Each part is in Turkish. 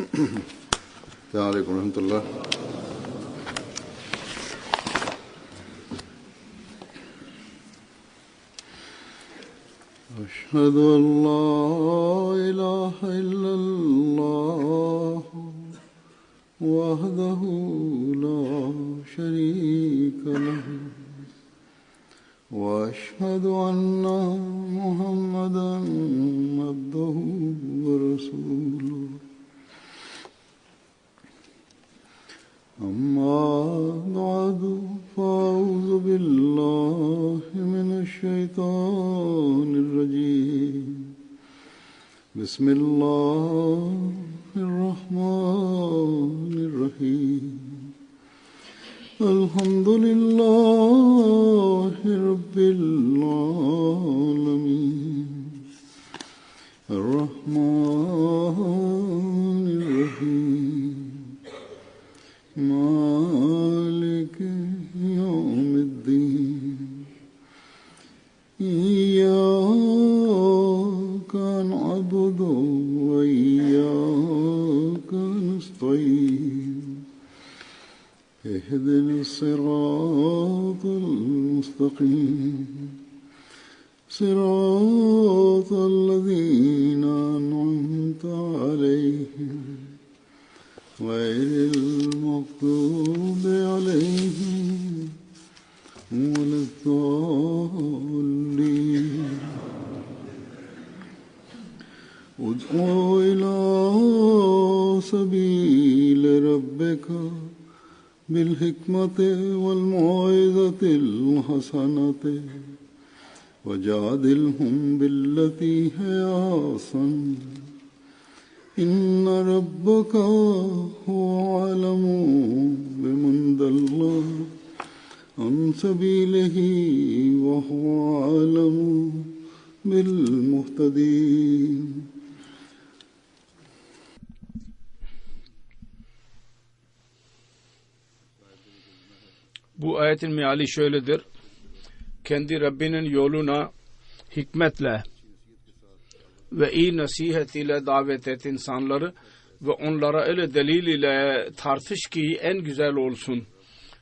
السلام عليكم ورحمة الله. أشهد أن لا إله إلا الله وحده لا شريك له وأشهد أن محمدا عبده ورسوله. أما بعد فأعوذ بالله من الشيطان الرجيم. بسم الله الرحمن الرحيم. الحمد لله رب العالمين الرحمن الرحيم مالك يوم الدين. إياك نعبد وإياك نستعين. اهدنا الصراط المستقيم صراط الذين أنعمت عليهم غير المغضوب عليهم ولا الضالين. ادع إلى سبيل ربك بالحكمة والموعظة الحسنة وجادلهم بالتي هي أحسن. إن ربك هو أعلم بمن ضل عن سبيله وهو أعلم بالمهتدين. Bu ayetin meali şöyledir. Kendi Rabbinin yoluna hikmetle ve iyi nasihat ile davet et insanları ve onlara öyle delil ile tartış ki en güzel olsun.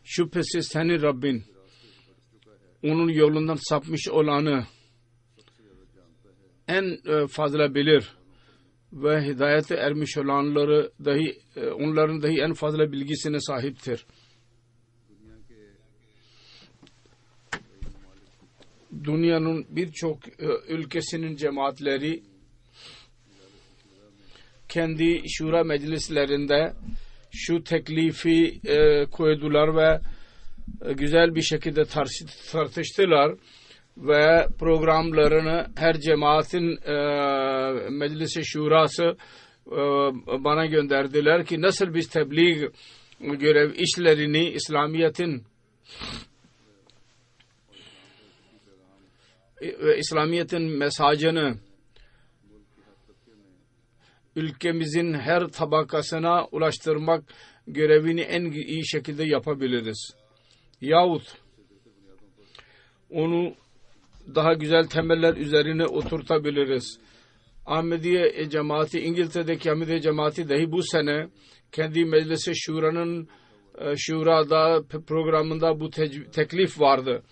Şüphesiz senin Rabbin onun yolundan sapmış olanı en fazla bilir ve hidayete ermiş olanları dahi onların dahi en fazla bilgisine sahiptir. Dünyanın birçok ülkesinin cemaatleri kendi şura meclislerinde şu teklifi koydular ve güzel bir şekilde tartıştılar ve programlarını her cemaatin meclisi şurası bana gönderdiler ki nasıl biz tebliğ görev işlerini İslamiyet'in mesajını ülkemizin her tabakasına ulaştırmak görevini en iyi şekilde yapabiliriz. Yahut onu daha güzel temeller üzerine oturtabiliriz. Ahmediye cemaati, İngiltere'deki Ahmediye cemaati dahi bu sene kendi meclisi şurada programında bu teklif vardı.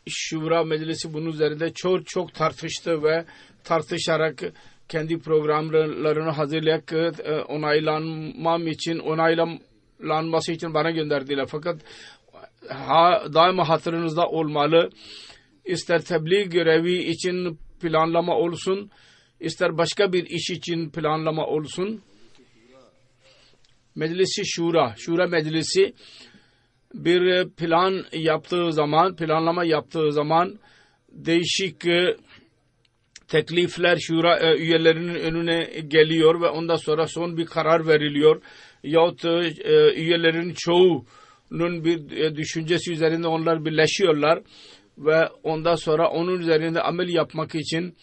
Şura meclisi bunun üzerinde çok tartıştı ve tartışarak kendi programlarını hazırlayarak onaylanması için bana gönderdiler. Fakat daima hatırınızda olmalı. İster tebliğ görevi için planlama olsun, ister başka bir iş için planlama olsun. Meclisi şura meclisi bir planlama yaptığı zaman değişik teklifler şura üyelerinin önüne geliyor ve ondan sonra son bir karar veriliyor. Yahut üyelerin çoğunun bir düşüncesi üzerinde onlar birleşiyorlar ve ondan sonra onun üzerinde amel yapmak için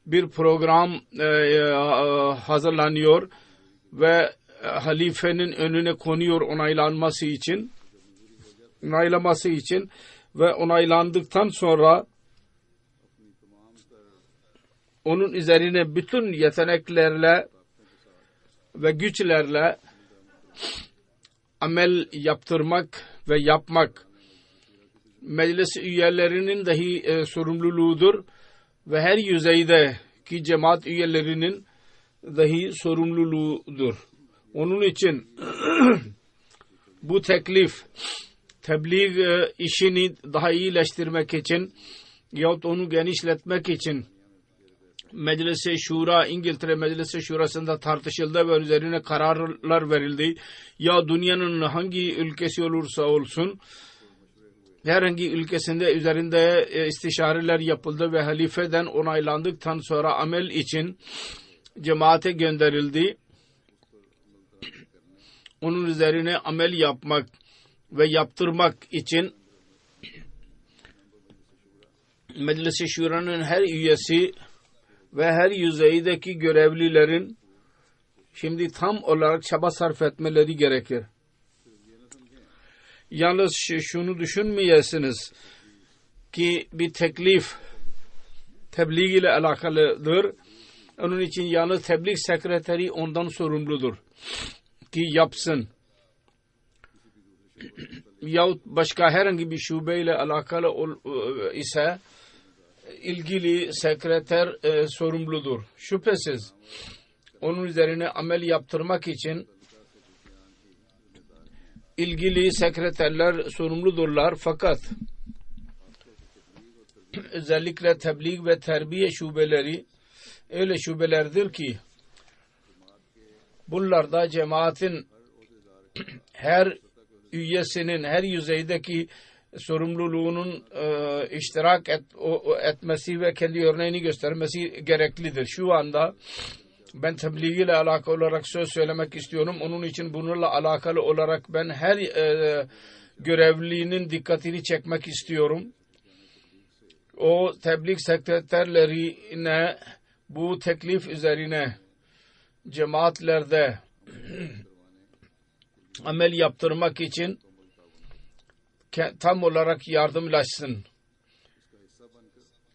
bir program hazırlanıyor ve halifenin önüne konuyor onaylaması için ve onaylandıktan sonra onun üzerine bütün yeteneklerle ve güçlerle amel yaptırmak ve yapmak meclis üyelerinin dahi sorumluluğudur ve her yüzeydeki cemaat üyelerinin dahi sorumluluğudur. Onun için bu teklif tebliğ işini daha iyileştirmek için yahut onu genişletmek için Meclis-i Şura, İngiltere Meclis-i Şurası'nda tartışıldı ve üzerine kararlar verildi. Ya dünyanın hangi ülkesi olursa olsun herhangi ülkesinde üzerinde istişareler yapıldı ve halifeden onaylandıktan sonra amel için cemaate gönderildi. Onun üzerine amel yapmak ve yaptırmak için Meclis-i Şura'nın her üyesi ve her yüzeydeki görevlilerin şimdi tam olarak çaba sarf etmeleri gerekir. Yalnız şunu düşünmeyesiniz ki bir teklif tebliğ ile alakalıdır. Onun için yalnız tebliğ sekreteri ondan sorumludur ki yapsın. Yahut başka herhangi bir şubeyle alakalı ise ilgili sekreter sorumludur. Şüphesiz onun üzerine amel yaptırmak için ilgili sekreterler sorumludurlar. Fakat özellikle tebliğ ve terbiye şubeleri öyle şubelerdir ki bunlarda cemaatin her üyesinin her yüzeydeki sorumluluğunun iştirak etmesi ve kendi örneğini göstermesi gereklidir. Şu anda ben tebliğ ile alakalı olarak söz söylemek istiyorum. Onun için bununla alakalı olarak ben her görevlinin dikkatini çekmek istiyorum. O tebliğ sekreterlerine bu teklif üzerine cemaatlerde amel yaptırmak için tam olarak yardımlaşsın.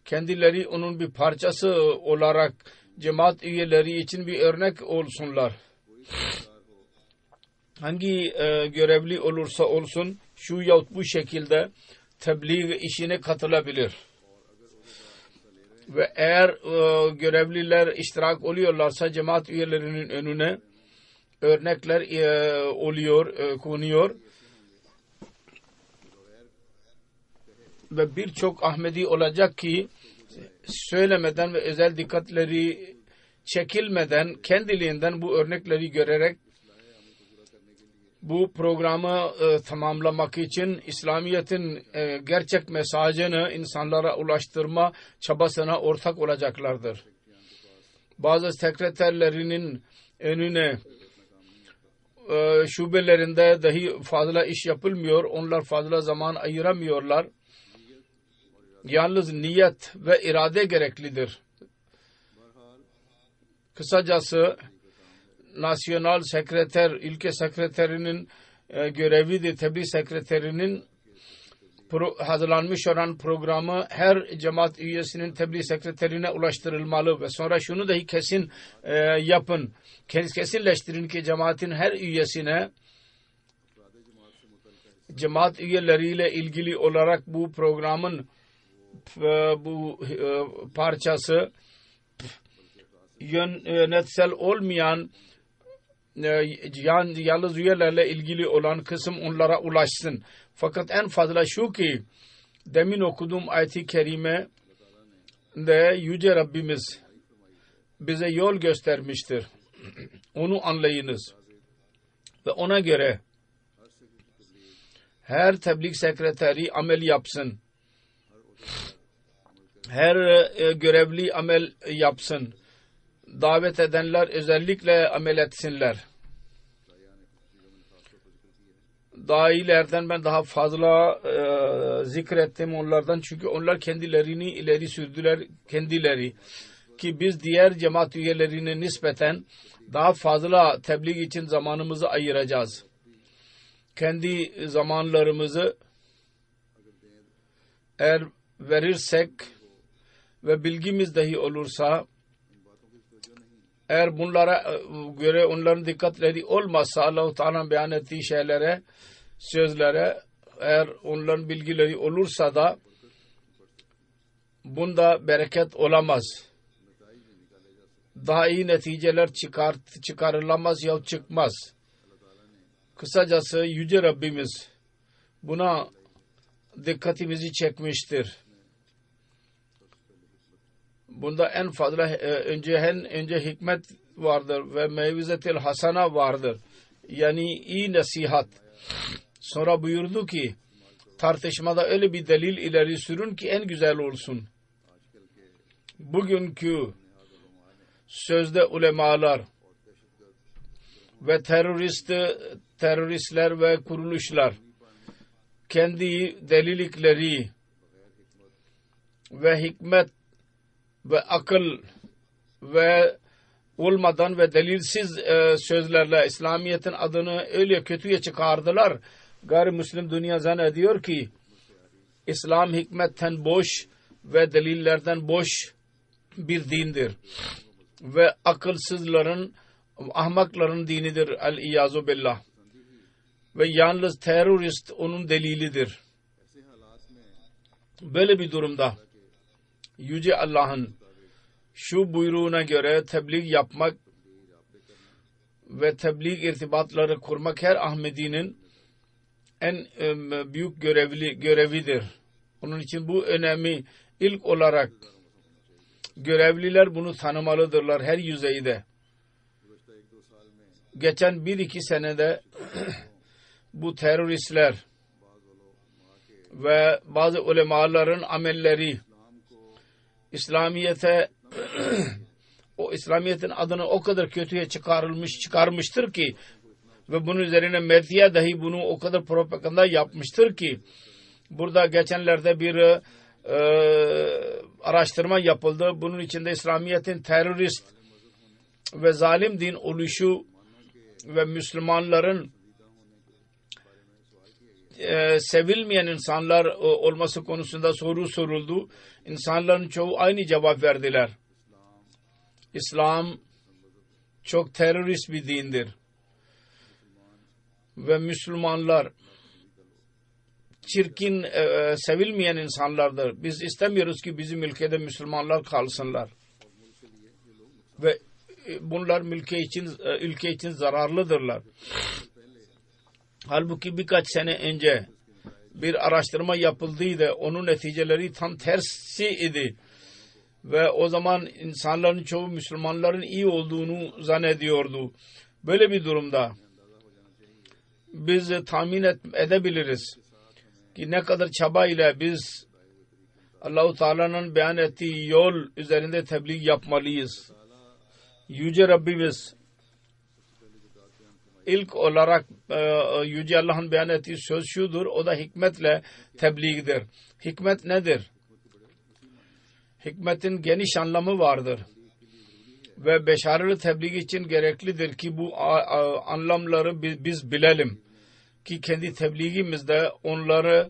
Kendileri onun bir parçası olarak cemaat üyeleri için bir örnek olsunlar. Hangi görevli olursa olsun şu yahut bu şekilde tebliğ işine katılabilir. Ve eğer görevliler iştirak oluyorlarsa cemaat üyelerinin önüne örnekler konuyor. Ve birçok Ahmedi olacak ki söylemeden ve özel dikkatleri çekilmeden kendiliğinden bu örnekleri görerek bu programı tamamlamak için İslamiyet'in gerçek mesajını insanlara ulaştırma çabasına ortak olacaklardır. Bazı sekreterlerinin önüne şubelerinde dahi fazla iş yapılmıyor. Onlar fazla zaman ayıramıyorlar. Yalnız niyet ve irade gereklidir. Kısacası nasyonal sekreter, ülke sekreterinin görevidir. Tebliğ sekreterinin hazırlanmış olan programı her cemaat üyesinin tebliğ sekreterine ulaştırılmalı ve sonra şunu dahi kesin yapın. Kesinleştirin ki cemaatin her üyesine cemaat üyeleriyle ilgili olarak bu programın bu parçası yönetsel olmayan yalnız üyelerle ilgili olan kısım onlara ulaşsın. Fakat en fazla şu ki demin okuduğum ayet-i kerime de Yüce Rabbimiz bize yol göstermiştir. Onu anlayınız. Ve ona göre her tebliğ sekreteri amel yapsın. Her görevli amel yapsın. Davet edenler özellikle amel etsinler. Dailerden ben daha fazla zikrettim onlardan çünkü onlar kendilerini ileri sürdüler kendileri ki biz diğer cemaat üyelerine nispeten daha fazla tebliğ için zamanımızı ayıracağız. Kendi zamanlarımızı eğer verirsek ve bilgimiz dahi olursa eğer bunlara göre onların dikkatleri olmazsa Allah-u Teala'nın beyan ettiği şeylere, sözlere eğer onların bilgileri olursa da bunda bereket olamaz. Daha iyi neticeler çıkarılamaz ya çıkmaz. Kısacası Yüce Rabbimiz buna dikkatimizi çekmiştir. Bunda en fazla önce hikmet vardır ve mevizetil hasana vardır. Yani iyi nasihat. Sonra buyurdu ki tartışmada öyle bir delil ileri sürün ki en güzel olsun. Bugünkü sözde ulemalar ve teröristler ve kuruluşlar kendi delilikleri ve hikmet ve akıl ve olmadan ve delilsiz sözlerle İslamiyet'in adını öyle kötüye çıkardılar. Gayrimüslim dünya zannediyor ki İslam hikmetten boş ve delillerden boş bir dindir. Ve akılsızların, ahmakların dinidir. El-İyazu billah. Ve yalnız terörist onun delilidir. Böyle bir durumda Yüce Allah'ın şu buyruğuna göre tebliğ yapmak ve tebliğ irtibatları kurmak her Ahmedi'nin en büyük görevidir. Onun için bu önemi ilk olarak görevliler bunu tanımalıdırlar her yüzeyde. Geçen 1-2 senede bu teröristler ve bazı ulemaların amelleri İslamiyet'in adını o kadar kötüye çıkarmıştır ki ve bunun üzerine medya dahi bunu o kadar propaganda yapmıştır ki burada geçenlerde bir araştırma yapıldı. Bunun içinde İslamiyet'in terörist ve zalim din oluşu ve Müslümanların sevilmeyen insanlar olması konusunda soru soruldu. İnsanların çoğu aynı cevap verdiler. İslam çok terörist bir dindir. Ve Müslümanlar çirkin, sevilmeyen insanlardır. Biz istemiyoruz ki bizim ülkede Müslümanlar kalsınlar. Ve bunlar ülke için zararlıdırlar. Halbuki birkaç sene önce bir araştırma yapıldıydı. Onun neticeleri tam tersi idi. Ve o zaman insanların çoğu Müslümanların iyi olduğunu zannediyordu. Böyle bir durumda biz tahmin edebiliriz ki ne kadar çaba ile biz Allah-u Teala'nın beyan ettiği yol üzerinde tebliğ yapmalıyız. Yüce Rabbimiz ilk olarak Yüce Allah'ın beyan ettiği söz şudur, o da hikmetle tebliğdir. Hikmet nedir? Hikmetin geniş anlamı vardır. Ve beşareli tebliğ için gereklidir ki bu anlamları biz bilelim. Ki kendi tebliğimizde onları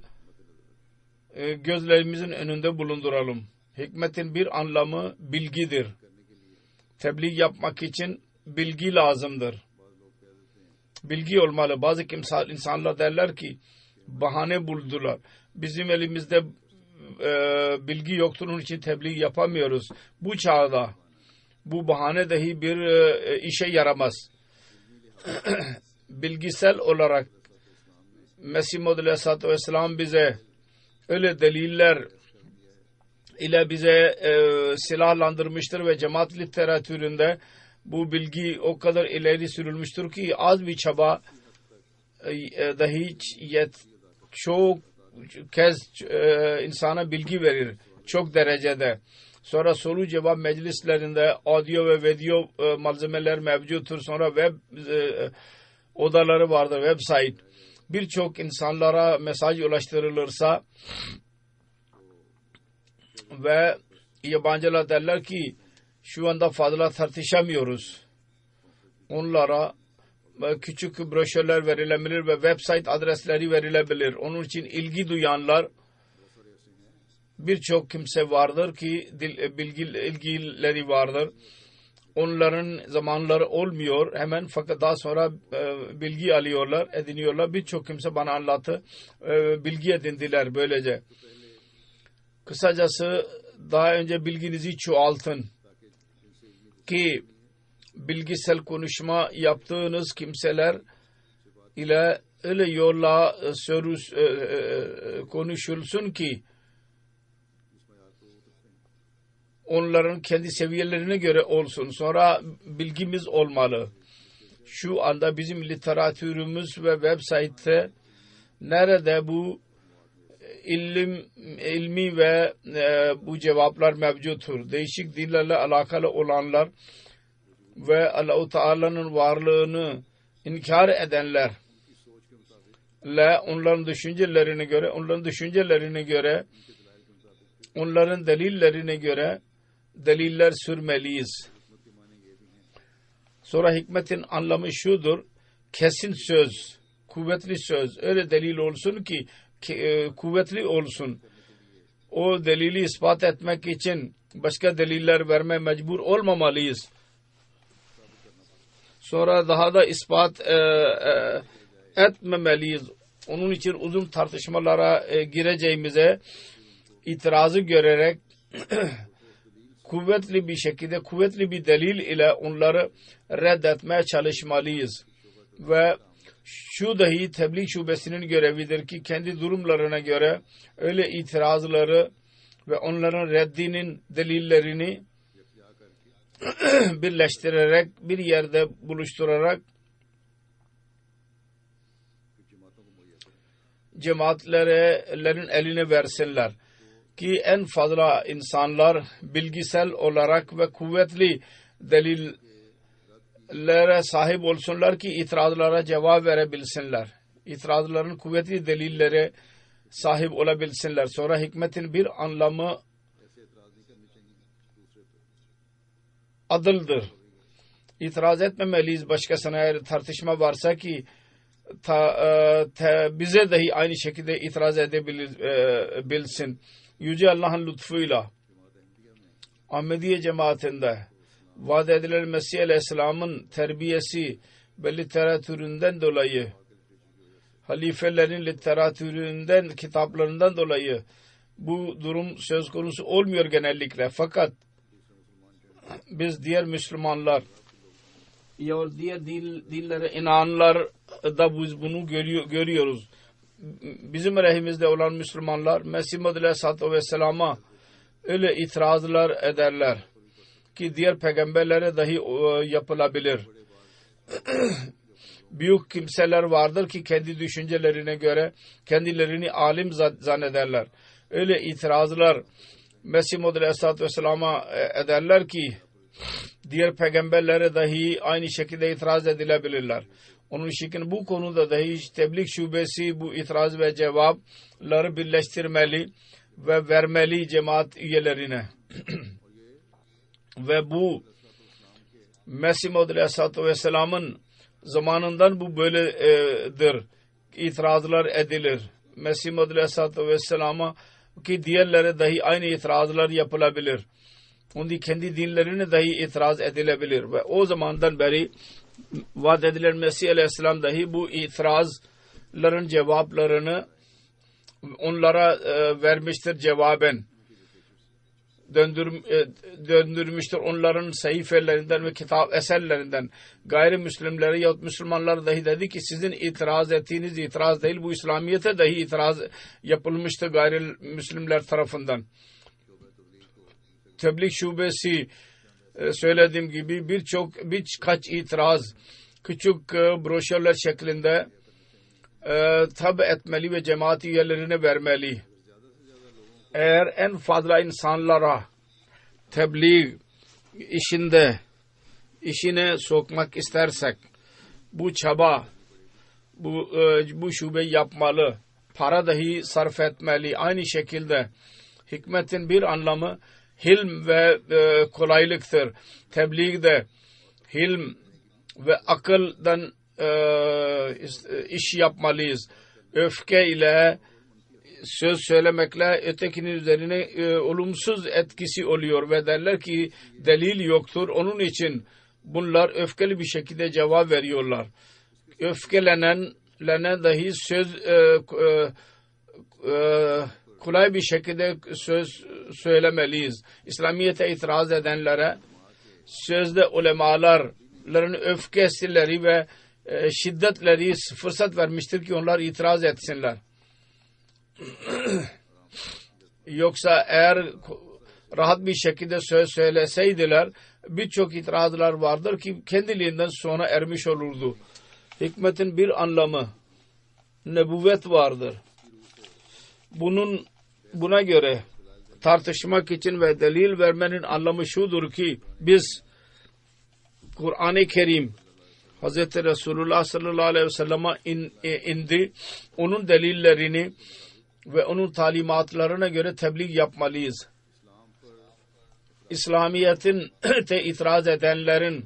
gözlerimizin önünde bulunduralım. Hikmetin bir anlamı bilgidir. Tebliğ yapmak için bilgi lazımdır. Bilgi olmalı. Bazı insanlar derler ki bahane buldular. Bizim elimizde bilgi yoktur, onun için tebliğ yapamıyoruz. Bu çağda bu bahane dahi bir işe yaramaz. Bilgisel olarak Mesih Muhammed Aleyhisselatü Vesselam bize öyle deliller ile bize silahlandırmıştır ve cemaat literatüründe bu bilgi o kadar ileri sürülmüştür ki az bir çaba dahi çok kez insana bilgi verir. Çok derecede. Sonra soru cevap meclislerinde audio ve video malzemeler mevcuttur. Sonra web odaları vardır, website. Birçok insanlara mesaj ulaştırılırsa ve yabancılar derler ki şu anda fazla tartışamıyoruz. Onlara küçük broşürler verilebilir ve website adresleri verilebilir. Onun için ilgi duyanlar birçok kimse vardır ki ilgileri vardır. onların zamanları olmuyor hemen, fakat daha sonra bilgi alıyorlar, ediniyorlar. Birçok kimse bana anlattı, bilgi edindiler böylece. Kısacası daha önce bilginizi çoğaltın ki bilgisel konuşma yaptığınız kimseler ile öyle yolla konuşulsun ki onların kendi seviyelerine göre olsun. Sonra bilgimiz olmalı. Şu anda bizim literatürümüz ve web site'te nerede bu ilmi ve bu cevaplar mevcuttur. Değişik dinlerle alakalı olanlar ve Allah-u Teala'nın varlığını inkar edenler onların düşüncelerine göre onların delillerine göre deliller sürmeliyiz. Sonra hikmetin anlamı şudur: kesin söz, kuvvetli söz, öyle delil olsun ki kuvvetli olsun. O delili ispat etmek için başka deliller vermeye mecbur olmamalıyız. Sonra daha da ispat etmemeliyiz. Onun için uzun tartışmalara gireceğimize itirazı görerek kuvvetli bir şekilde, kuvvetli bir delil ile onları reddetmeye çalışmalıyız. Ve şu dahi tebliğ şubesinin görevidir ki kendi durumlarına göre öyle itirazları ve onların reddinin delillerini birleştirerek, bir yerde buluşturarak cemaatlerin eline versinler ki en fazla insanlar bilgisel olarak ve kuvvetli delillere sahip olsunlar ki itirazlara cevap verebilsinler. İtirazların kuvvetli delillere sahip olabilsinler. Sonra hikmetin bir anlamı adıldır. İtiraz etmemeliyiz başkasına, eğer tartışma varsa ki bize dahi aynı şekilde itiraz edebilsin. Yüce Allah'ın lütfuyla Ahmediye cemaatinde vaat edilen Mesih Aleyhisselam'ın terbiyesi ve literatüründen dolayı, halifelerin literatüründen, kitaplarından dolayı bu durum söz konusu olmuyor genellikle. Fakat biz diğer Müslümanlar ya diğer dinlere inananlar da biz bunu görüyoruz. Bizim aleyhimizde olan Müslümanlar Mesih Aleyhisselatü Vesselam'a öyle itirazlar ederler ki diğer peygamberlere dahi yapılabilir. Büyük kimseler vardır ki kendi düşüncelerine göre kendilerini alim zannederler. Öyle itirazlar Mesih Aleyhisselatü Vesselam'a ederler ki diğer peygamberlere dahi aynı şekilde itiraz edilebilirler. Onun için bu konuda dahi tebliğ şubesi bu itiraz ve cevapları birleştirmeli ve vermeli cemaat üyelerine. Ve bu Mesih Aleyhisselatü Vesselam'ın zamanından bu böyledir. İtirazlar edilir. Mesih Aleyhisselatü Vesselam'a ki diğerlere dahi aynı itirazlar yapılabilir. Onun kendi dinlerine dahi itiraz edilebilir. Ve o zamandan beri vaat edilen Mesih Aleyhisselam dahi bu itirazların cevaplarını onlara vermiştir, cevaben döndürmüştür. Onların sayfelerinden ve kitap eserlerinden gayrimüslimlere yahut Müslümanlar dahi dedi ki sizin itiraz ettiğiniz itiraz değil, bu İslamiyet'e dahi itiraz yapılmıştı gayrimüslimler tarafından. Tebliğ şubesi söylediğim gibi birkaç itiraz küçük broşürler şeklinde tabi etmeli ve cemaat üyelerine vermeli. Eğer en fazla insanlara tebliğ işine sokmak istersek bu çaba, bu şubeyi yapmalı. Para dahi sarf etmeli. Aynı şekilde hikmetin bir anlamı hilm ve kolaylıktır. Tebliğde hilm ve akıldan iş yapmalıyız. Öfke ile söz söylemekle ötekinin üzerine olumsuz etkisi oluyor ve derler ki delil yoktur. Onun için bunlar öfkeli bir şekilde cevap veriyorlar. Öfkelenenlerine dahi söz kolay bir şekilde söz söylemeliyiz. İslamiyet'e itiraz edenlere sözde ulemaların öfkesileri ve şiddetleri fırsat vermiştir ki onlar itiraz etsinler. Yoksa eğer rahat bir şekilde söz söyleseydiler birçok itirazlar vardır ki kendiliğinden sona ermiş olurdu. Hikmetin bir anlamı nebüvvet vardır. Buna göre tartışmak için ve delil vermenin anlamı şudur ki biz Kur'an-ı Kerim Hz. Resulullah sallallahu aleyhi ve sellem'e indi. Onun delillerini ve onun talimatlarına göre tebliğ yapmalıyız. İslamiyet'in itiraz edenlerin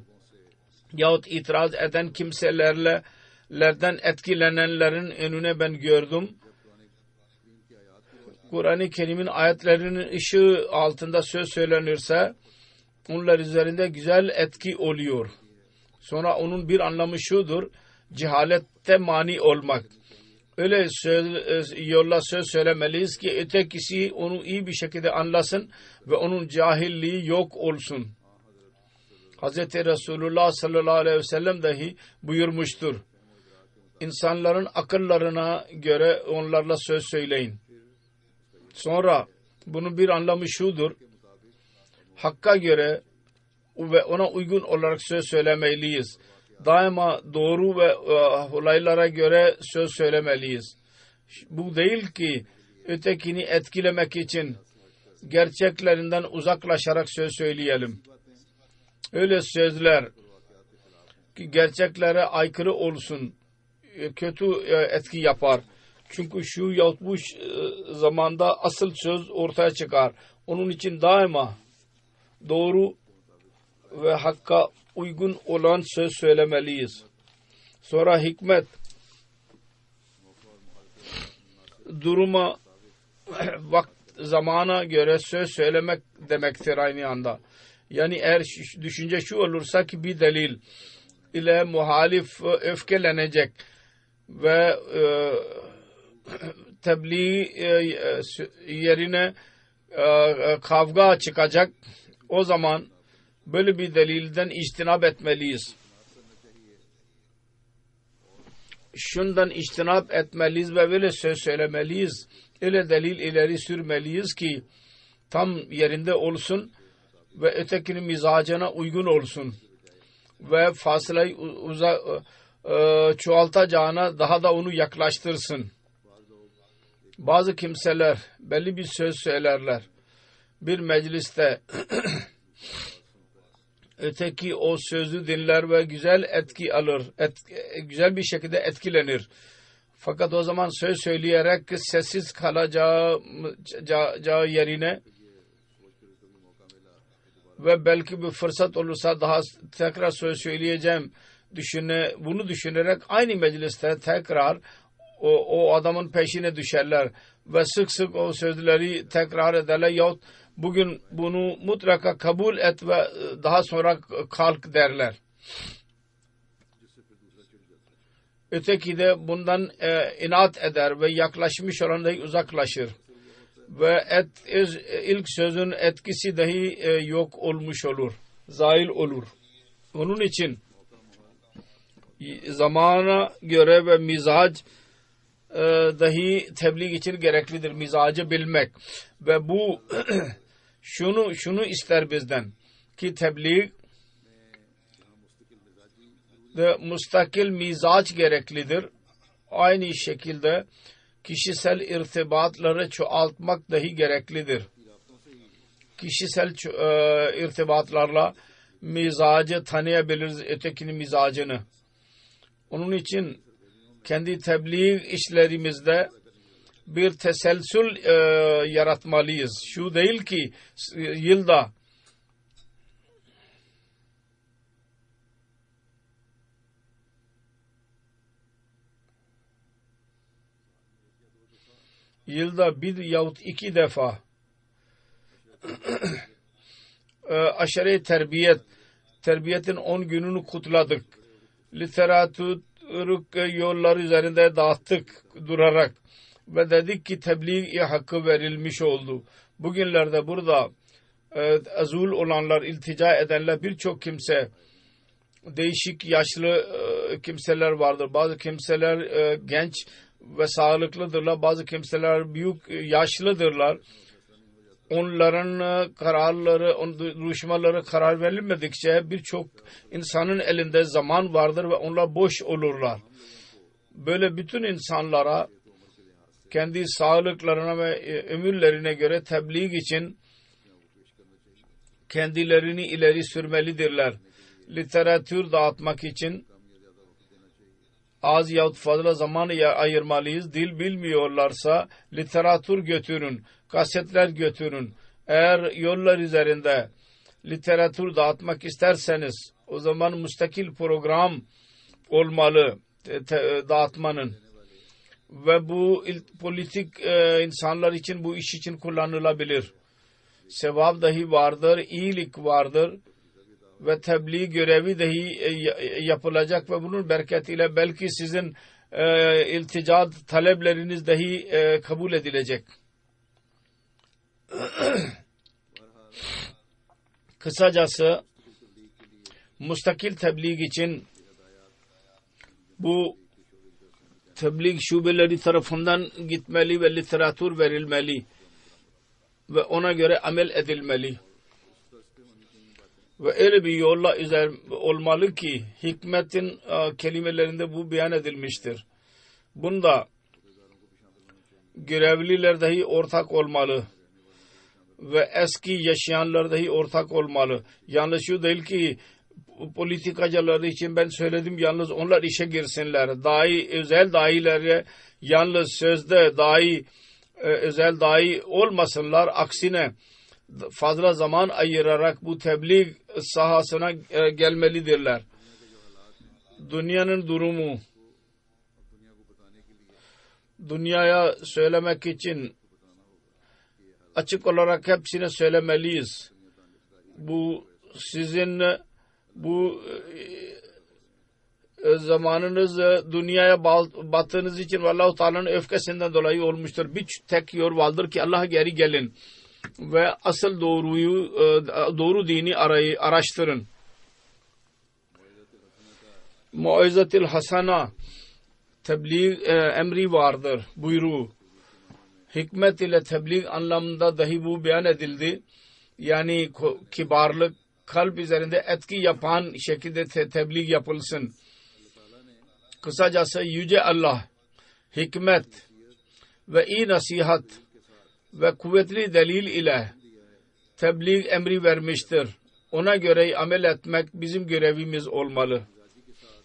yahut itiraz eden kimselerden etkilenenlerin önüne ben gördüm. Kur'an-ı Kerim'in ayetlerinin ışığı altında söz söylenirse onlar üzerinde güzel etki oluyor. Sonra onun bir anlamı şudur: cehalette mani olmak. Öyle yolla söz söylemeliyiz ki ötekisi onu iyi bir şekilde anlasın ve onun cahilliği yok olsun. Hz. Resulullah sallallahu aleyhi ve sellem dahi buyurmuştur: İnsanların akıllarına göre onlarla söz söyleyin. Sonra bunun bir anlamı şudur: Hakka göre ve ona uygun olarak söz söylemeliyiz. Daima doğru ve olaylara göre söz söylemeliyiz. Bu değil ki ötekini etkilemek için gerçeklerinden uzaklaşarak söz söyleyelim. Öyle sözler ki gerçeklere aykırı olsun, kötü etki yapar. Çünkü şu yahut bu zamanda asıl söz ortaya çıkar. Onun için daima doğru ve hakka uygun olan söz söylemeliyiz. Sonra hikmet duruma zamana göre söz söylemek demektir aynı anda. Yani eğer düşünce şu olursa ki bir delil ile muhalif öfkelenecek ve tebliğ yerine kavga çıkacak, o zaman böyle bir delilden içtinap etmeliyiz. Şundan içtinap etmeliyiz ve böyle söz söylemeliyiz. Öyle delil ileri sürmeliyiz ki tam yerinde olsun ve ötekinin mizacına uygun olsun. Ve fasileyi çoğaltacağına daha da onu yaklaştırsın. Bazı kimseler belli bir söz söylerler. Bir mecliste öteki o sözü dinler ve güzel etki alır. Güzel bir şekilde etkilenir. Fakat o zaman söz söyleyerek sessiz kalacağı yerine ve belki bir fırsat olursa daha tekrar söz söyleyeceğim bunu düşünerek aynı mecliste tekrar o adamın peşine düşerler ve sık sık o sözleri tekrar ederler yahut bugün bunu mutlaka kabul et ve daha sonra kalk derler. Öteki de bundan inat eder ve yaklaşmış olan dahi uzaklaşır. Ve ilk sözün etkisi dahi yok olmuş olur. Zail olur. Onun için zamana göre ve mizac dahi tebliğ için gereklidir. Mizacı bilmek. Ve bu şunu ister bizden ki tebliğ de mustakil mizac gereklidir. Aynı şekilde kişisel irtibatları çoğaltmak dahi gereklidir. Kişisel irtibatlarla mizacı tanıyabiliriz, ötekinin mizacını. Onun için kendi tebliğ işlerimizde bir teselsül yaratmalıyız. Şu değil ki yılda yılda bir yahut iki defa aşere terbiyetin 10 gününü kutladık. Literatür yolları üzerinde dağıttık durarak ve dedik ki tebliğ hakkı verilmiş oldu. Bugünlerde burada azul olanlar, iltica edenler, birçok kimse, değişik yaşlı kimseler vardır. Bazı kimseler genç ve sağlıklıdırlar. Bazı kimseler büyük yaşlıdırlar. Onların kararları, duruşmaları karar verilmedikçe birçok insanın elinde zaman vardır ve onlar boş olurlar. Böyle bütün insanlara kendi sağlıklarına ve ömürlerine göre tebliğ için kendilerini ileri sürmelidirler. Literatür dağıtmak için az yahut fazla zaman ayırmalıyız. Dil bilmiyorlarsa literatür götürün, kasetler götürün. Eğer yollar üzerinde literatür dağıtmak isterseniz o zaman müstakil program olmalı dağıtmanın. Ve bu politik insanlar için bu iş için kullanılabilir. Sevap dahi vardır, iyilik vardır ve tebliğ görevi dahi yapılacak ve bunun bereketiyle belki sizin iltica talepleriniz dahi kabul edilecek. Kısacası müstakil tebliğ için bu tebliğ şubeleri tarafından gitmeli ve literatür verilmeli ve ona göre amel edilmeli. Ve öyle bir yolla olmalı ki hikmetin kelimelerinde bu beyan edilmiştir. Bunda görevliler dahi ortak olmalı ve eski yaşayanlar dahi ortak olmalı. Yalnız şu değil ki politikacıları için ben söyledim, yalnız onlar işe girsinler. Özel dailere yalnız sözde özel dahi olmasınlar. Aksine fazla zaman ayırarak bu tebliğ sahasına gelmelidirler. Dünyanın durumu dünyaya söylemek için açık olarak hepsine söylemeliyiz. Bu sizin bu zamanınız dünyaya battığınız için Allahu Teala'nın öfkesinden dolayı olmuştur. Bir tek yol vardır ki Allah'a geri gelin ve asıl doğru dini araştırın. Muizzetil Hasana tebliğ emri vardır buyruğu. Hikmet ile tebliğ anlamında dahi bu beyan edildi. Yani kibarlık, kalp üzerinde etki yapan şekilde tebliğ yapılsın. Kısacası Yüce Allah hikmet ve iyi nasihat ve kuvvetli delil ile tebliğ emri vermiştir. Ona göre amel etmek bizim görevimiz olmalı.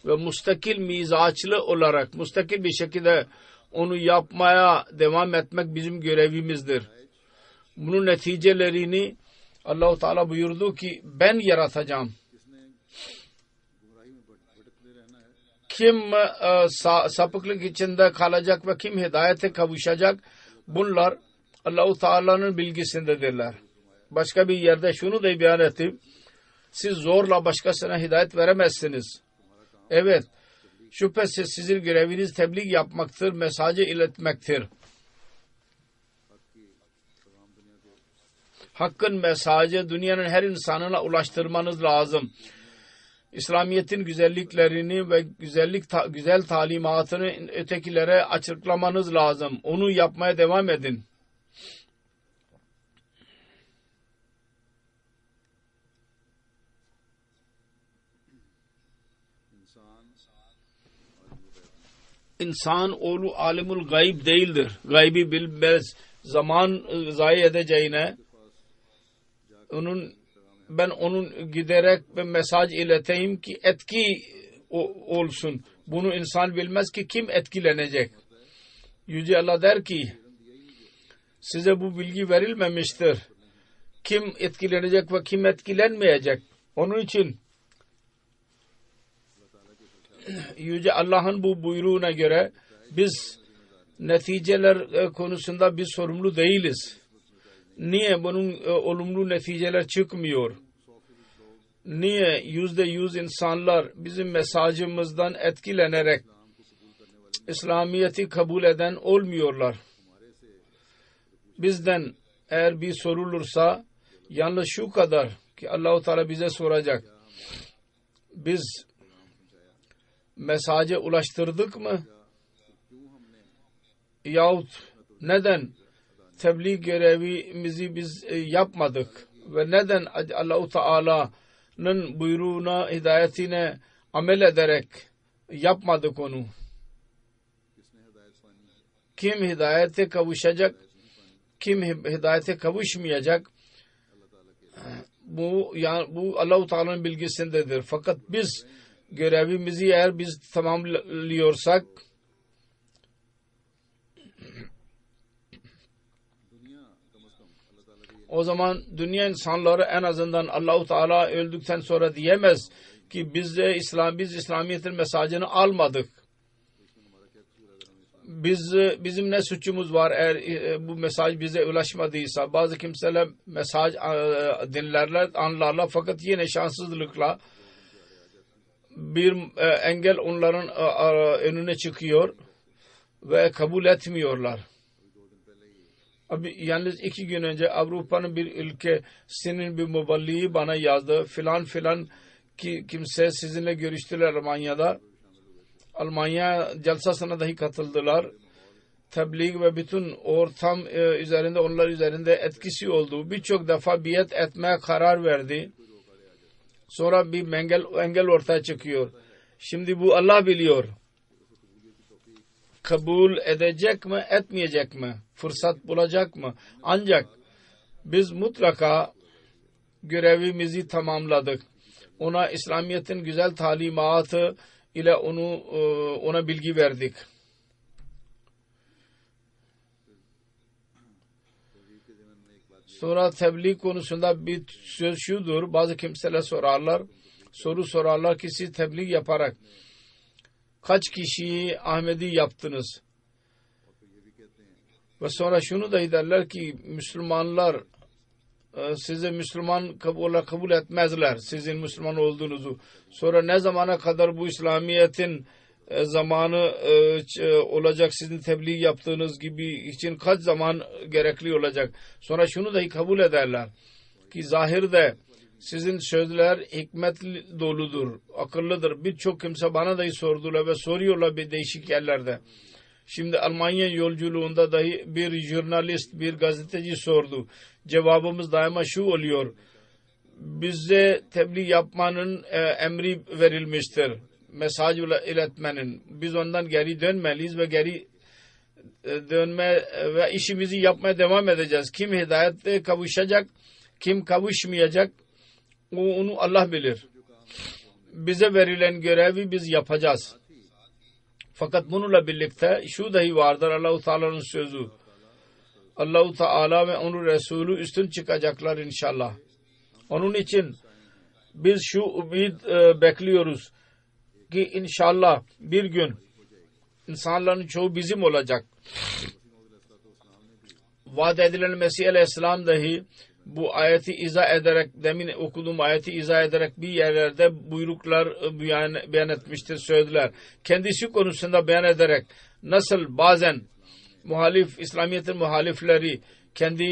Ve müstakil mizaçlı olarak, müstakil bir şekilde onu yapmaya devam etmek bizim görevimizdir. Bunun neticelerini Allah-u Teala buyurdu ki ben yaratacağım. Kim sapıklık içinde kalacak ve kim hidayete kavuşacak, bunlar Allah-u Teala'nın bilgisindedirler. Başka bir yerde şunu da beyan ettim. Siz zorla başkasına hidayet veremezsiniz. Evet, şüphesiz sizin göreviniz tebliğ yapmaktır, mesajı iletmektir. Hakkın mesajı dünyanın her insanına ulaştırmanız lazım. İslamiyet'in güzelliklerini ve güzel talimatını ötekilere açıklamanız lazım. Onu yapmaya devam edin. İnsan oğlu alimul gayb değildir. Gaybi bilmez. Zaman zayi edeceğine ben onun giderek bir mesaj ileteyim ki etki olsun. Bunu insan bilmez ki kim etkilenecek. Yüce Allah der ki size bu bilgi verilmemiştir. Kim etkilenecek ve kim etkilenmeyecek. Onun için Yüce Allah'ın bu buyruğuna göre biz neticeler konusunda biz sorumlu değiliz. Niye bunun olumlu neticeler çıkmıyor? Niye %100 insanlar bizim mesajımızdan etkilenerek İslamiyet'i kabul eden olmuyorlar? Bizden eğer bir sorulursa yalnız şu kadar ki Allah-u Teala bize soracak. Biz mesajı ulaştırdık mı? Yahut neden tebliğ görevimizi biz yapmadık? Ve neden Allah-u Teala'nın buyruğuna, hidayetine amel ederek yapmadık onu? Kim hidayete kavuşacak? Kim hidayete kavuşmayacak? Bu Allah-u Teala'nın bilgisindedir. Fakat biz görevimizi eğer biz tamamlıyorsak o zaman dünya insanları en azından Allah-u Teala öldükten sonra diyemez ki biz İslamiyet'in mesajını almadık. Bizim ne suçumuz var eğer bu mesaj bize ulaşmadıysa? Bazı kimseler mesaj dinlerler, anlarlar fakat yine şanssızlıkla bir engel onların önüne çıkıyor ve kabul etmiyorlar. Yalnız 2 gün önce Avrupa'nın bir ülkesinin bir muballiği bana yazdı. Filan kimse sizinle görüştüler Almanya'da. Almanya celsasına dahi katıldılar. Tebliğ ve bütün ortam üzerinde, onlar üzerinde etkisi oldu. Birçok defa biat etmeye karar verdi. Sonra bir engel ortaya çıkıyor. Şimdi bu Allah biliyor. Kabul edecek mi, etmeyecek mi? Fırsat bulacak mı? Ancak biz mutlaka görevimizi tamamladık. Ona İslamiyet'in güzel talimatı ile ona bilgi verdik. Sonra tebliğ konusunda bir söz şudur. Bazı kimseler soru sorarlar ki siz tebliğ yaparak kaç kişiyi Ahmedi yaptınız? Ve sonra şunu da derler ki Müslümanlar sizi Müslüman kabul etmezler sizin Müslüman olduğunuzu. Sonra ne zamana kadar bu İslamiyet'in zamanı olacak, sizin tebliğ yaptığınız gibi için kaç zaman gerekli olacak? Sonra şunu da kabul ederler ki zahirde sizin sözler hikmetli doludur, akıllıdır. Birçok kimse bana dahi sordular ve soruyorlar bir değişik yerlerde. Şimdi Almanya yolculuğunda dahi bir jurnalist, bir gazeteci sordu. Cevabımız daima şu oluyor. Bize tebliğ yapmanın emri verilmiştir. Mesaj iletmenin. Biz ondan geri dönmeliyiz ve geri dönme ve işimizi yapmaya devam edeceğiz. Kim hidayete kavuşacak, kim kavuşmayacak onu Allah bilir. Bize verilen görevi biz yapacağız. Fakat bununla birlikte şu dahi vardır Allah-u Teala'nın sözü. Allah-u Teala ve onun Resulü üstün çıkacaklar inşallah. Onun için biz şu ümit bekliyoruz ki inşallah bir gün insanların çoğu bizim olacak. Vaat edilen Mesih Aleyhisselam dahi bu ayeti izah ederek, demin okuduğum ayeti izah ederek bir yerlerde buyruklar beyan etmiştir, söylediler. Kendisi konusunda beyan ederek nasıl bazen İslamiyet'in muhalifleri kendi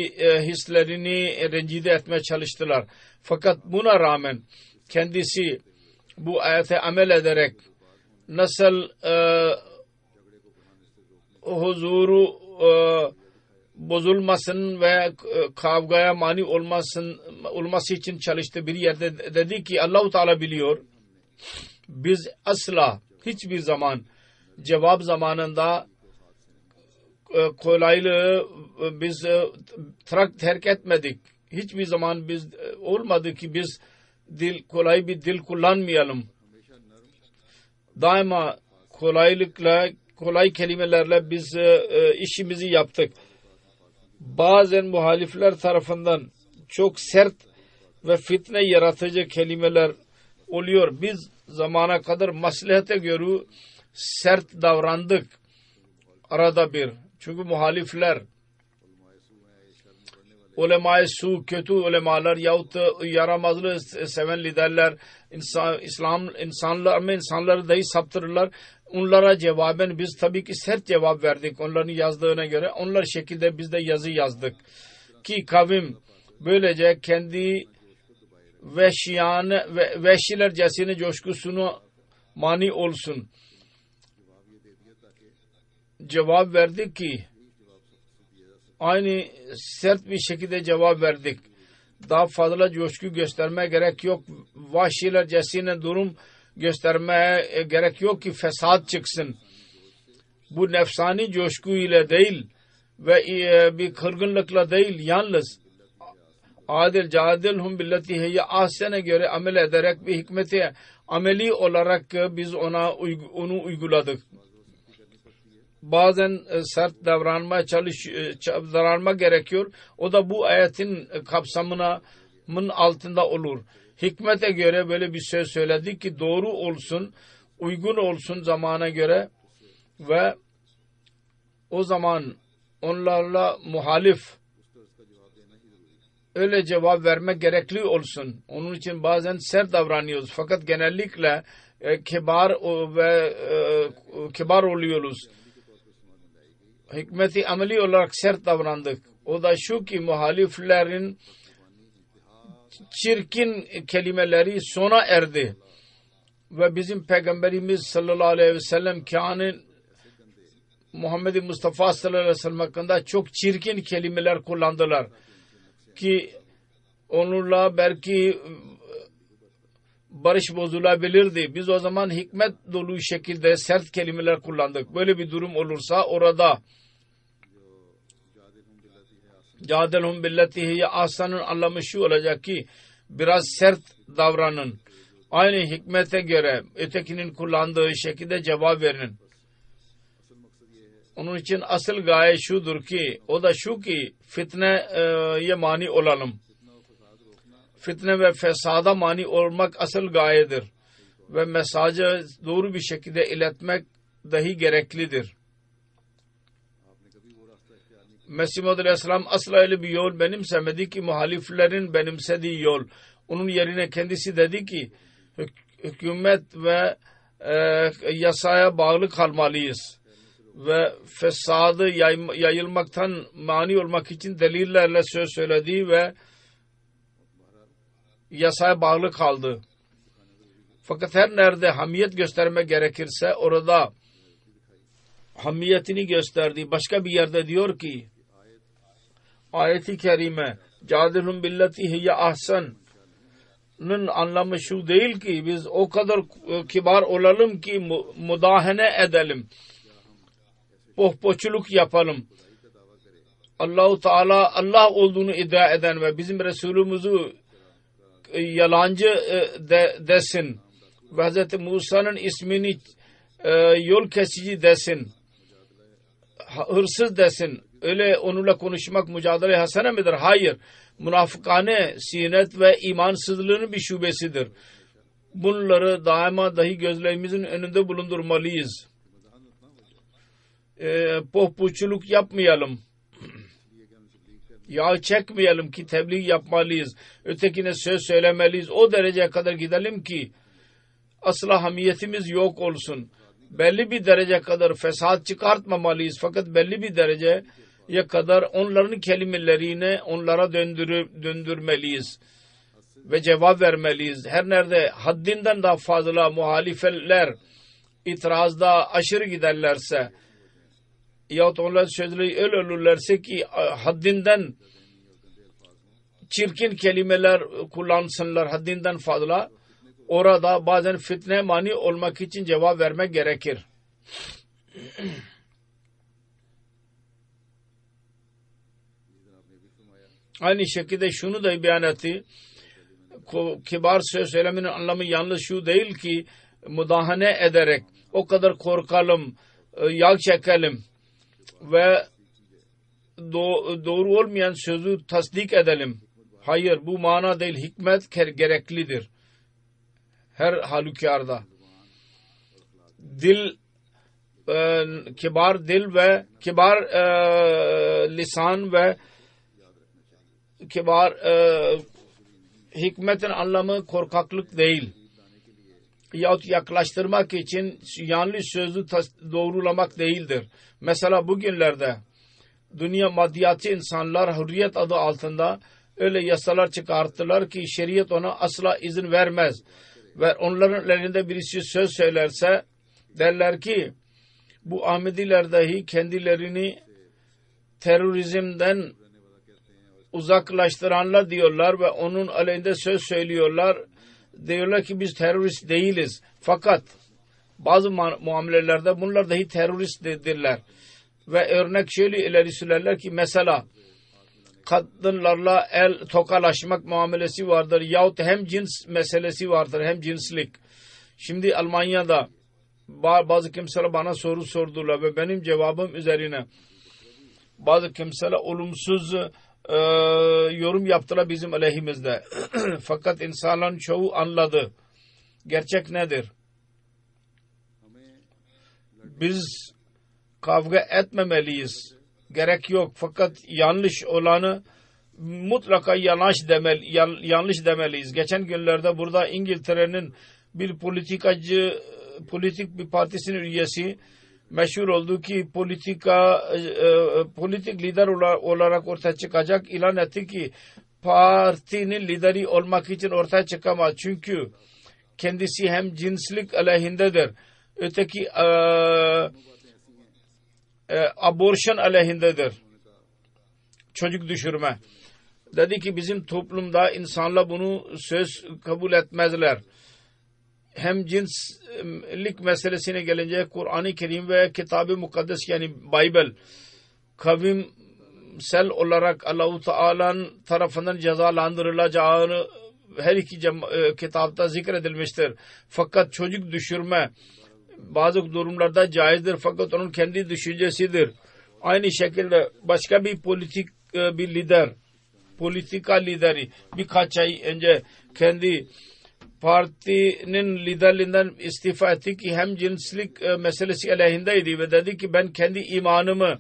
hislerini rencide etmeye çalıştılar. Fakat buna rağmen kendisi bu ayete amel ederek nasıl huzuru bozulmasın ve kavgaya mani olması için çalıştı. Bir yerde dedi ki Allah-u Teala biliyor. Biz asla hiçbir zaman cevap zamanında kolaylığı biz terk etmedik. Hiçbir zaman biz olmadı ki biz kolay bir dil kullanmayalım. Daima kolay kelimelerle biz işimizi yaptık. Bazen muhalifler tarafından çok sert ve fitne yaratıcı kelimeler oluyor. Biz zamana kadar maslahate göre sert davrandık. arada bir. Çünkü muhalifler ulema-i su, kötü ulemalar yahut yaramazlığı seven liderler insanları dahi saptırırlar. Onlara cevaben biz tabii ki sert cevap verdik onların yazdığına göre. Onlar şekilde biz de yazı yazdık. Ki kavim böylece kendi vehşilercesine coşkusunu mani olsun. Cevap verdik ki aynı sert bir şekilde cevap verdik. Daha fazla coşku göstermeye gerek yok. Vahşilercesine durum göstermeye gerek yok ki fesat çıksın. Bu nefsani coşku ile değil ve bir kırgınlıkla değil, yalnız adil cadilhum billeti hiye ahsene göre amel ederek bir hikmeti ameli olarak biz onu uyguladık. Bazen sert davranma gerekiyor. O da bu ayetin kapsamının altında olur. Hikmete göre böyle bir söz söyledik ki doğru olsun, uygun olsun zamana göre ve o zaman onlarla muhalif öyle cevap vermek gerekli olsun. Onun için bazen sert davranıyoruz. Fakat genellikle kibar oluyoruz. Hikmeti ameli olarak sert davrandık. O da şu ki muhaliflerin çirkin kelimeleri sona erdi. Ve bizim Peygamberimiz sallallahu aleyhi ve sellem Muhammed Mustafa sallallahu aleyhi ve sellem hakkında çok çirkin kelimeler kullandılar. Ki onunla belki barış bozulabilirdi. Biz o zaman hikmet dolu şekilde sert kelimeler kullandık. Böyle bir durum olursa orada Cadelhum billetihi ahsanın anlamı şu olacak ki biraz sert davranın. Aynı hikmete göre ötekinin kullandığı şekilde cevap verin. Onun için asıl gaye şudur ki o da şu ki fitneye mani olalım. Fitne ve fesada mani olmak asıl gayedir. Ve mesajı doğru bir şekilde iletmek dahi gereklidir. Mesih Muhammed Aleyhisselam asla öyle bir yol benimsemedi ki muhaliflerin benimsediği yol. Onun yerine kendisi dedi ki hükümet ve yasaya bağlı kalmalıyız. Ve fesadı yayılmaktan mani olmak için delillerle söz söyledi ve yasaya bağlı kaldı. Fakat her nerede hamiyet gösterme gerekirse orada hamiyetini gösterdi. Başka bir yerde diyor ki ayet-i kerime cadilhum billeti hiye ahsan'ın anlamı şu değil ki biz o kadar kibar olalım ki mudahene edelim. Pohpoçuluk yapalım. Allah-u Teala Allah olduğunu iddia eden ve bizim Resulümüzü yalancı desin ve Hz. Musa'nın ismini yol kesici desin, hırsız desin. Öyle onunla konuşmak mücadele hasene midir? Hayır. Münafıkane, sinet ve imansızlığının bir şubesidir. Bunları daima dahi gözlerimizin önünde bulundurmalıyız. Pohpoçuluk yapmayalım. Yağ çekmeyelim ki tebliğ yapmalıyız. Ötekine söz söylemeliyiz. O dereceye kadar gidelim ki asla hamiyetimiz yok olsun. Belli bir derece kadar fesat çıkartmamalıyız. Fakat belli bir dereceye kadar onların kelimelerini onlara döndürmeliyiz. Ve cevap vermeliyiz. Her nerede haddinden daha fazla muhalifler itirazda aşırı giderlerse yahut onlar sözleri öyle olurlarsa ki haddinden çirkin kelimeler kullansınlar haddinden fazla, orada bazen fitne mani olmak için cevap vermek gerekir. Aynı şekilde şunu da beyan etti. Kibar söz söylemenin anlamı yalnız şu değil ki mudahane ederek o kadar korkalım, yağ çekelim ve doğru olmayan sözü tasdik edelim. Hayır, bu mana değil. Hikmet gereklidir. Her halükarda. Dil kibar dil ve kibar lisan ve kibar hikmetin anlamı korkaklık değil. Yahut yaklaştırmak için yanlış sözü doğrulamak değildir. Mesela bugünlerde dünya maddiyatçı insanlar hürriyet adı altında öyle yasalar çıkarttılar ki şeriat ona asla izin vermez. Ve onların elinde birisi söz söylerse derler ki bu Ahmediler dahi kendilerini terörizmden uzaklaştıranlar diyorlar ve onun aleyhinde söz söylüyorlar. Diyorlar ki biz terörist değiliz. Fakat bazı muamelelerde bunlar dahi terörist dediler. Ve örnek şöyle ileri sürerler ki mesela kadınlarla tokalaşmak muamelesi vardır. Yahut hem cins meselesi vardır hem cinslik. Şimdi Almanya'da bazı kimseler bana soru sordular ve benim cevabım üzerine bazı kimseler olumsuz yorum yaptılar bizim aleyhimizde. Fakat insanların çoğu anladı. Gerçek nedir? Biz kavga etmemeliyiz. Gerek yok. Fakat yanlış olanı mutlaka yanlış demeliyiz. Geçen günlerde burada İngiltere'nin bir politik bir partisinin üyesi meşhur oldu ki politik lider olarak ortaya çıkacak ilan etti ki partinin lideri olmak için ortaya çıkamaz. Çünkü kendisi hem cinslik aleyhindedir. Öteki abortion aleyhindedir. Çocuk düşürme. Dedi ki bizim toplumda insanlar bunu söz kabul etmezler. Hem cinslik meselesine gelince Kur'an-ı Kerim ve Kitab-ı Mukaddes yani Bible kavimsel olarak Allah-u Teala'nın tarafından cezalandırılacağını her iki kitapta zikredilmiştir. Fakat çocuk düşürme bazı durumlarda caizdir fakat onun kendi düşüncesidir. Aynı şekilde başka bir bir lider, politika lideri birkaç ay önce kendi partinin liderliğinden istifa etti ki hem cinslik meselesi aleyhindeydi ve dedi ki ben kendi imanımı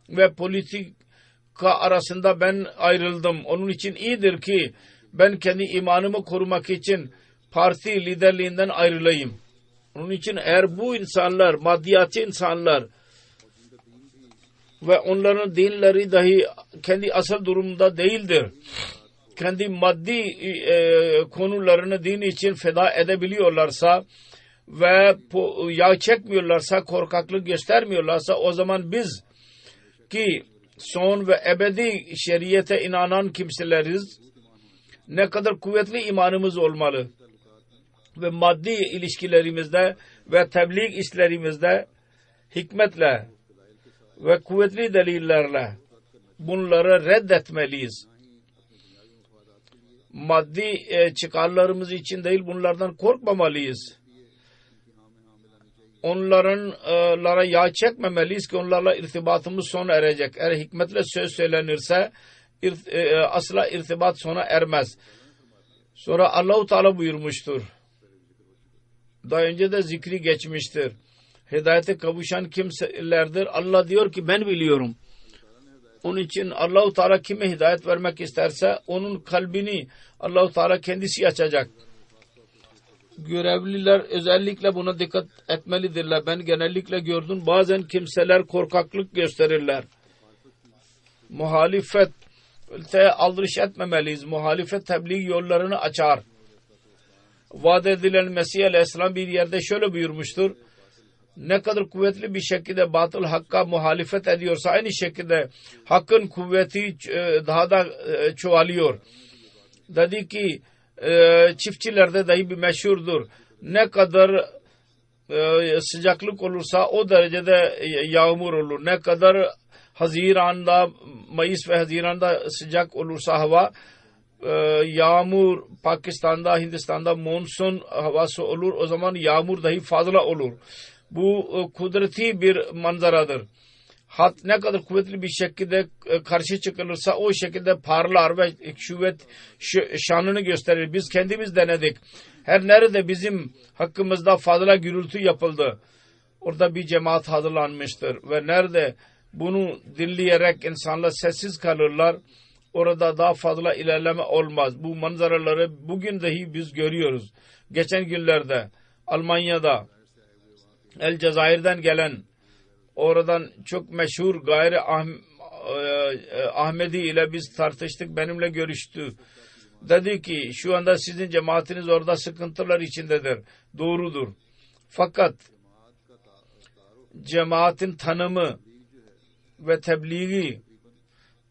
ve politika arasında ben ayrıldım. Onun için iyidir ki ben kendi imanımı korumak için parti liderliğinden ayrılayım. Onun için eğer bu insanlar, maddiyatçı insanlar ve onların dinleri dahi kendi asıl durumda değildir. Kendi maddi konularını din için feda edebiliyorlarsa ve yağ çekmiyorlarsa, korkaklık göstermiyorlarsa o zaman biz ki son ve ebedi şeriyete inanan kimseleriz. Ne kadar kuvvetli imanımız olmalı. Ve maddi ilişkilerimizde ve tebliğ işlerimizde hikmetle ve kuvvetli delillerle bunları reddetmeliyiz. Maddi çıkarlarımız için değil bunlardan korkmamalıyız. Onlara yağ çekmemeliyiz ki onlarla irtibatımız sona erecek. Eğer hikmetle söz söylenirse asla irtibat sona ermez. Sonra Allah-u Teala buyurmuştur. Daha önce de zikri geçmiştir. Hidayete kavuşan kimselerdir. Allah diyor ki ben biliyorum. Onun için Allah-u Teala kime hidayet vermek isterse onun kalbini Allah-u Teala kendisi açacak. Görevliler özellikle buna dikkat etmelidirler. Ben genellikle gördüm bazen kimseler korkaklık gösterirler. Muhalefete aldırış etmemeliyiz. Muhalefet tebliğ yollarını açar. Vaat edilen Mesih Aleyhisselam bir yerde şöyle buyurmuştur. Ne kadar kuvvetli bir şekilde batıl hakka muhalefet ediyorsa aynı şekilde hakkın kuvveti daha da çoğalıyor. Dedi ki çiftçilerde dahi bir meşhurdur. Ne kadar sıcaklık olursa o derecede yağmur olur. Ne kadar Haziran'da, Mayıs ve Haziran'da sıcak olursa hava, yağmur Pakistan'da, Hindistan'da monsun havası olur. O zaman yağmur dahi fazla olur. Bu kudreti bir manzaradır. Hat ne kadar kuvvetli bir şekilde karşı çıkılırsa o şekilde parlar ve şanını gösterir. Biz kendimiz denedik. Her nerede bizim hakkımızda fazla gürültü yapıldı. orada bir cemaat hazırlanmıştır ve nerede bunu dinleyerek insanlar sessiz kalırlar, orada daha fazla ilerleme olmaz. Bu manzaraları bugün dahi biz görüyoruz. Geçen günlerde Almanya'da El Cezayir'den gelen, oradan çok meşhur gayri Ahmedi ile biz tartıştık, benimle görüştü. Dedi ki şu anda sizin cemaatiniz orada sıkıntılar içindedir. Doğrudur. Fakat cemaatin tanımı ve tebliği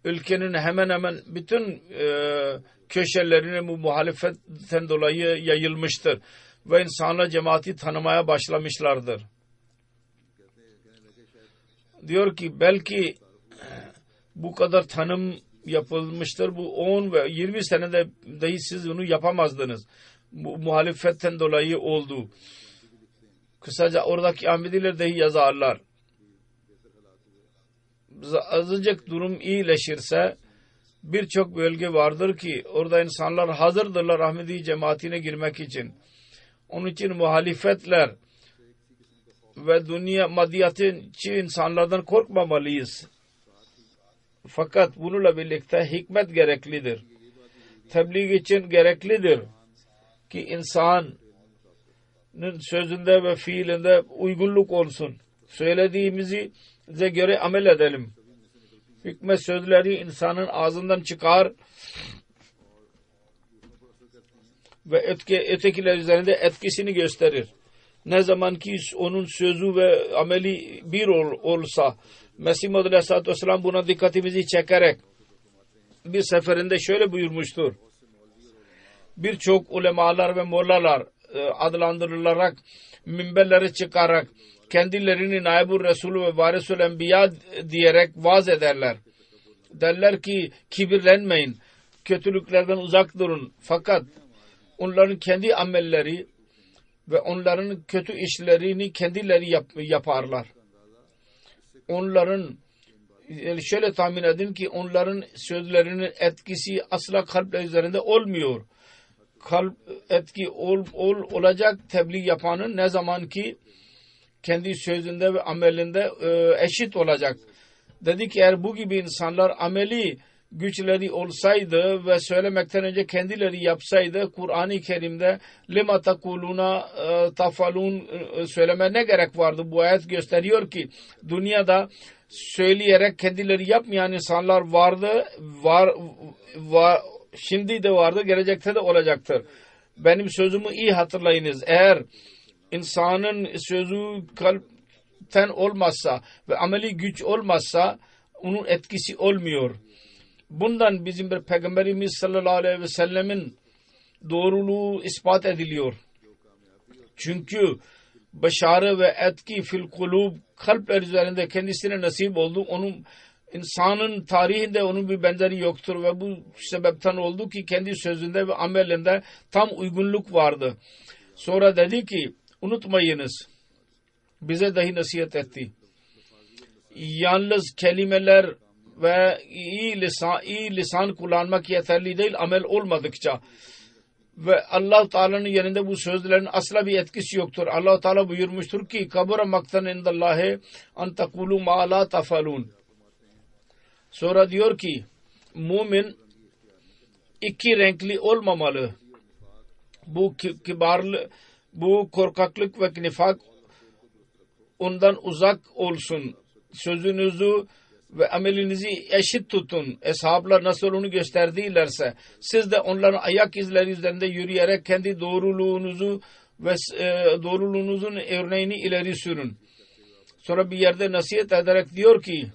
ülkenin hemen hemen bütün köşelerine bu muhalefetten dolayı yayılmıştır. Ve insanlar cemaati tanımaya başlamışlardır. Diyor ki belki bu kadar tanım yapılmıştır. Bu 10 ve 20 senede dahi siz bunu yapamazdınız. Bu muhalefetten dolayı oldu. Kısaca oradaki Ahmediler dahi yazarlar. Azıcık durum iyileşirse birçok bölge vardır ki orada insanlar hazırdırlar Ahmedi cemaatine girmek için. Onun için muhalefetler ve dünya maddiyatı için insanlardan korkmamalıyız. Fakat bununla birlikte hikmet gereklidir. Tebliğ için gereklidir ki insanın sözünde ve fiilinde uygunluk olsun. Söylediğimize göre amel edelim. Hikmet sözleri insanın ağzından çıkar ve ötekiler üzerinde etkisini gösterir. Ne zaman ki onun sözü ve ameli bir olsa, Mesih Muhammed Aleyhisselatü Vesselam buna dikkatimizi çekerek bir seferinde şöyle buyurmuştur. Birçok ulemalar ve mollalar adlandırılarak minberlere çıkarak kendilerini Naib-ül Resulü ve Varis-ül Enbiya diyerek vaaz ederler. Derler ki kibirlenmeyin, kötülüklerden uzak durun. Fakat onların kendi amelleri ve onların kötü işlerini kendileri yaparlar. Onların şöyle tahmin edin ki onların sözlerinin etkisi asla kalpler üzerinde olmuyor. Kalp etki olacak tebliğ yapanın ne zaman ki kendi sözünde ve amelinde eşit olacak. Dedi ki eğer bu gibi insanlar ameli güçleri olsaydı ve söylemekten önce kendileri yapsaydı Kur'an-ı Kerim'de lema takuluna tafalun söyleme ne gerek vardı? Bu ayet gösteriyor ki dünyada söyleyerek kendileri yapmayan insanlar vardı, şimdi de vardı, gelecekte de olacaktır. Benim sözümü iyi hatırlayınız. Eğer insanın sözü kalpten olmazsa ve ameli güç olmazsa onun etkisi olmuyor. Bundan bizim bir Peygamberimiz sallallahu aleyhi ve sellemin doğruluğu ispat ediliyor. Çünkü başarı ve etki fil kulub kalpler üzerinde kendisine nasip oldu. Onun insanın tarihinde onun bir benzeri yoktur ve bu sebepten oldu ki kendi sözünde ve amelinde tam uygunluk vardı. Sonra dedi ki unutmayınız, bize dahi nasihat etti. Yalnız kelimeler ve iyi lisan kullanmak yeterli değil amel olmadıkça. Ve Allah Teala'nın yanında bu sözlerin asla bir etkisi yoktur. Allah Teala buyurmuştur ki kabura maktan indallahi an takulu ma la tafalun. Sonra diyor ki mümin iki renkli olmamalı. Bu kibarlı, bu korkaklık ve nifak ondan uzak olsun. Sözünüzü ve amelinizi eşit tutun. Eshablar nasıl onu gösterdilerse siz de onların ayak izleri üzerinde yürüyerek kendi doğruluğunuzu ve doğruluğunuzun örneğini ileri sürün. Sonra bir yerde nasihat ederek diyor ki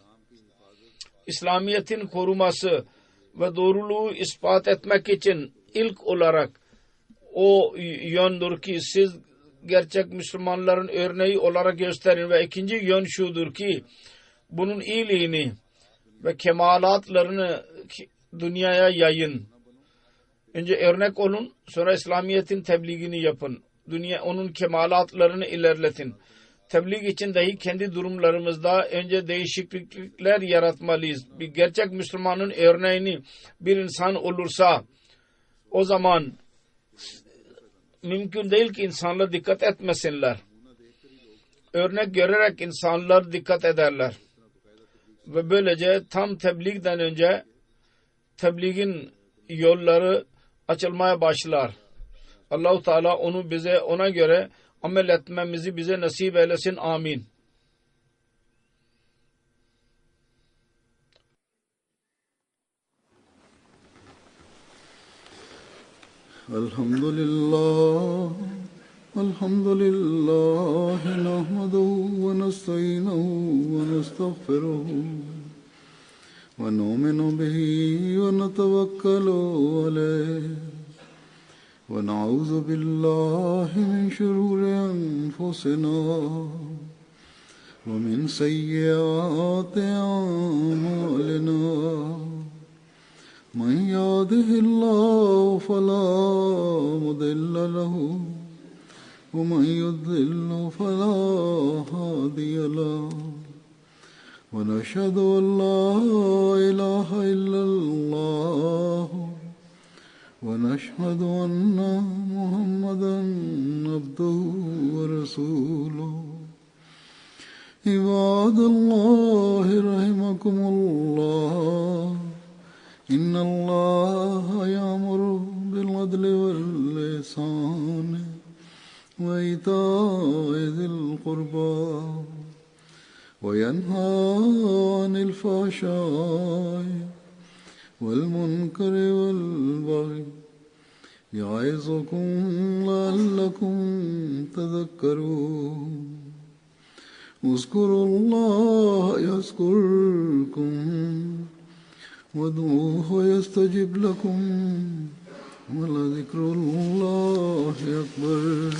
İslamiyet'in koruması ve doğruluğu ispat etmek için ilk olarak o yöndür ki siz gerçek Müslümanların örneği olarak gösterin ve ikinci yön şudur ki bunun iyiliğini ve kemalatlarını dünyaya yayın. Önce örnek olun, sonra İslamiyet'in tebliğini yapın. Onun kemalatlarını ilerletin. Tebliğ için dahi kendi durumlarımızda önce değişiklikler yaratmalıyız. Bir gerçek Müslümanın örneğini bir insan olursa o zaman mümkün değil ki insanlar dikkat etmesinler. örnek görerek insanlar dikkat ederler. Ve böylece tam tebliğden önce tebliğin yolları açılmaya başlar. Allah-u Teala onu bize ona göre amel etmemizi bize nasip eylesin. Amin. Elhamdülillah. Elhamdülillah. Nahmaduhu ve nestainuhu ve nestağfiruhu. Ve nu'minu bihi ve netevekkalu aleyh. Ve na'udzu billahi min şururi enfusina ve min seyyiati a'malina. من يهده الله فلا مضل له ومن يضلل فلا هادي له ونشهد أن لا إله إلا الله ونشهد أن محمدا عبده ورسوله عباد الله رحمكم الله إن الله يأمر بالعدل والإحسان وإيتاء ذي القربى وينهى عن الفحشاء والمنكر والبغي يعظكم لعلكم تذكرون اذكروا الله يذكركم وادعوه يستجب لكم ولذكر الله أكبر.